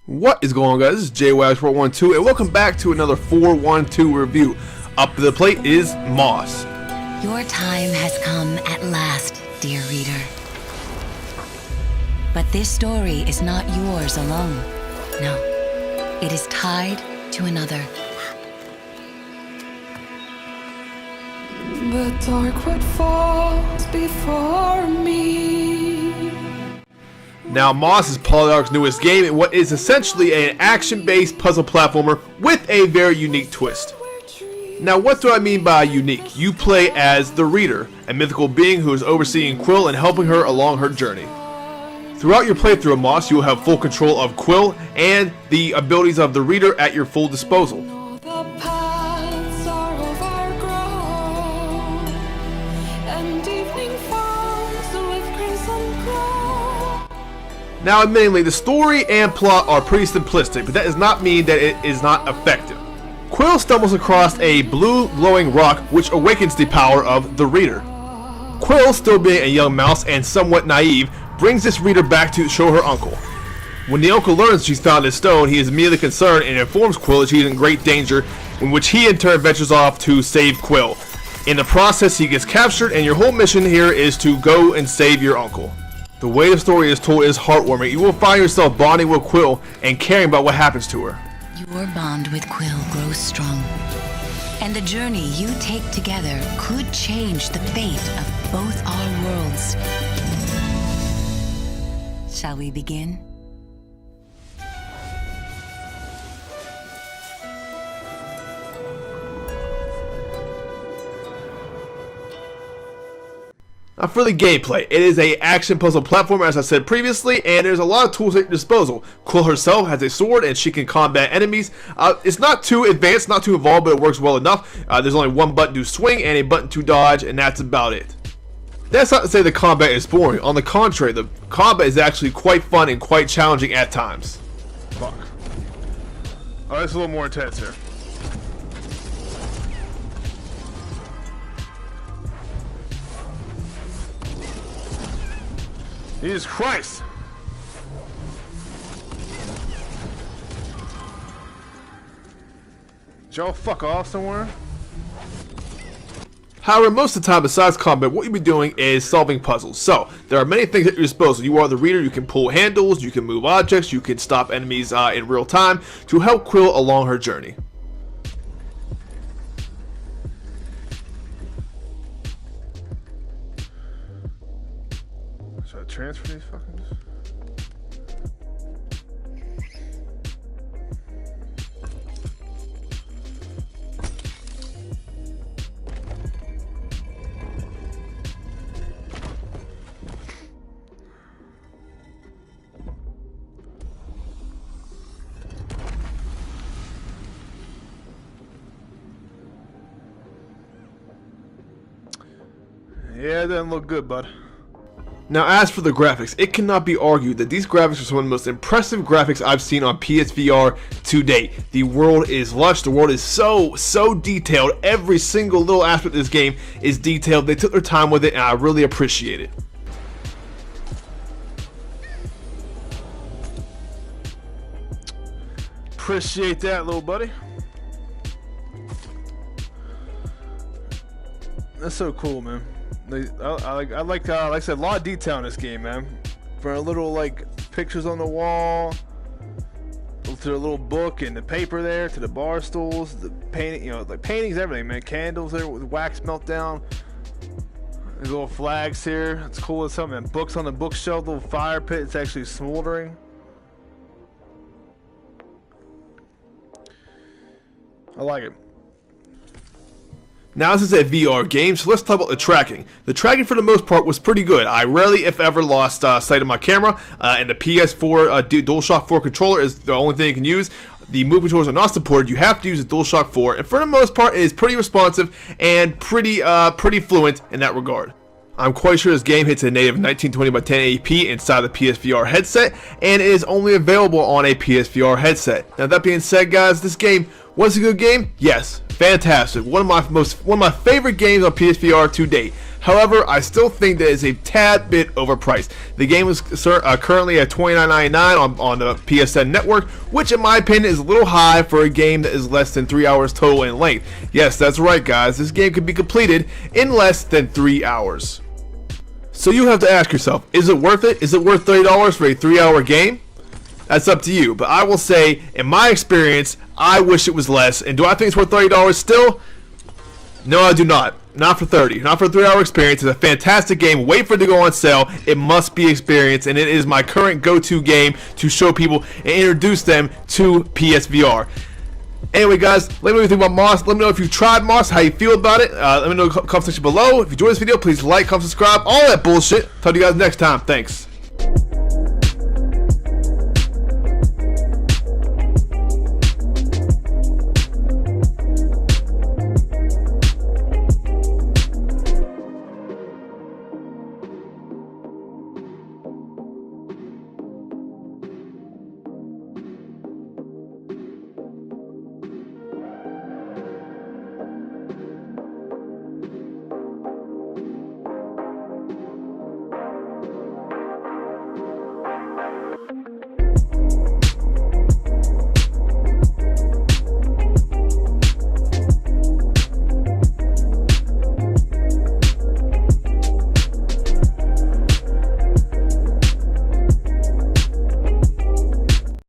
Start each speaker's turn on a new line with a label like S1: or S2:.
S1: What is going on, guys? This is JWags412 and welcome back to another 412 review. Up to the plate is Moss.
S2: Your time has come at last, dear reader. But this story is not yours alone. No, it is tied to another.
S3: The dark wood falls before me.
S1: Now, Moss is Polyarc's newest game in what is essentially an action-based puzzle platformer with a very unique twist. Now, what do I mean by unique? You play as the Reader, a mythical being who is overseeing Quill and helping her along her journey. Throughout your playthrough of Moss, you will have full control of Quill and the abilities of the Reader at your full disposal. Now, admittedly, the story and plot are pretty simplistic, but that does not mean that it is not effective. Quill stumbles across a blue glowing rock which awakens the power of the Reader. Quill, still being a young mouse and somewhat naive, brings this Reader back to show her uncle. When the uncle learns she's found his stone, he is immediately concerned and informs Quill that she's in great danger, in which he in turn ventures off to save Quill. In the process, he gets captured, and your whole mission here is to go and save your uncle. The way the story is told is heartwarming. You will find yourself bonding with Quill and caring about what happens to her.
S2: Your bond with Quill grows strong, and the journey you take together could change the fate of both our worlds. Shall we begin?
S1: Now, for the gameplay, it is a action puzzle platformer, as I said previously, and there's a lot of tools at your disposal. Quill herself has a sword and she can combat enemies. It's not too advanced, not too involved, but it works well enough. There's only one button to swing and a button to dodge, and that's about it. That's not to say the combat is boring. On the contrary, the combat is actually quite fun and quite challenging at times. Fuck. Oh, it's a little more intense here. Jesus Christ! Did y'all fuck off somewhere? However, most of the time, besides combat, what you'll be doing is solving puzzles. So, there are many things at your disposal. You are the Reader, you can pull handles, you can move objects, you can stop enemies in real time to help Quill along her journey. Should I transfer these fuckers? Yeah, it doesn't look good, bud. Now, as for the graphics, it cannot be argued that these graphics are some of the most impressive graphics I've seen on PSVR to date. The world is lush, the world is so detailed. Every single little aspect of this game is detailed. They took their time with it, and I really appreciate it. Appreciate that, little buddy. That's so cool, man. I like I said, a lot of detail in this game, man. From a little like pictures on the wall, to the little book and the paper there, to the bar stools, the painting, you know, like paintings, everything, man. Candles there with wax meltdown. There's little flags here. It's cool as something. Man. Books on the bookshelf, little fire pit. It's actually smoldering. I like it. Now, this is a VR game, so let's talk about the tracking. The tracking, for the most part, was pretty good. I rarely, if ever, lost sight of my camera, and the PS4 DualShock 4 controller is the only thing you can use. The move controllers are not supported. You have to use the DualShock 4, and for the most part, it is pretty responsive and pretty fluent in that regard. I'm quite sure this game hits a native 1920 by 1080p inside the PSVR headset, and it is only available on a PSVR headset. Now, that being said, guys, this game was a good game. Yes, fantastic. One of my favorite games on PSVR to date. However, I still think that it's a tad bit overpriced. The game is currently at $29.99 on the PSN network, which in my opinion is a little high for a game that is less than 3 hours total in length. Yes, that's right guys, this game can be completed in less than 3 hours. So you have to ask yourself, is it worth it? Is it worth $30 for a 3-hour game? That's up to you, but I will say, in my experience, I wish it was less. And do I think it's worth $30 still? No, I do not. Not for 30. Not for a 3-hour experience. It's a fantastic game. Wait for it to go on sale. It must be experienced, and it is my current go-to game to show people and introduce them to PSVR. Anyway, guys, let me know what you think about Moss. Let me know if you've tried Moss, how you feel about it. Let me know in the comment section below. If you enjoyed this video, please like, comment, subscribe, all that bullshit. Talk to you guys next time. Thanks.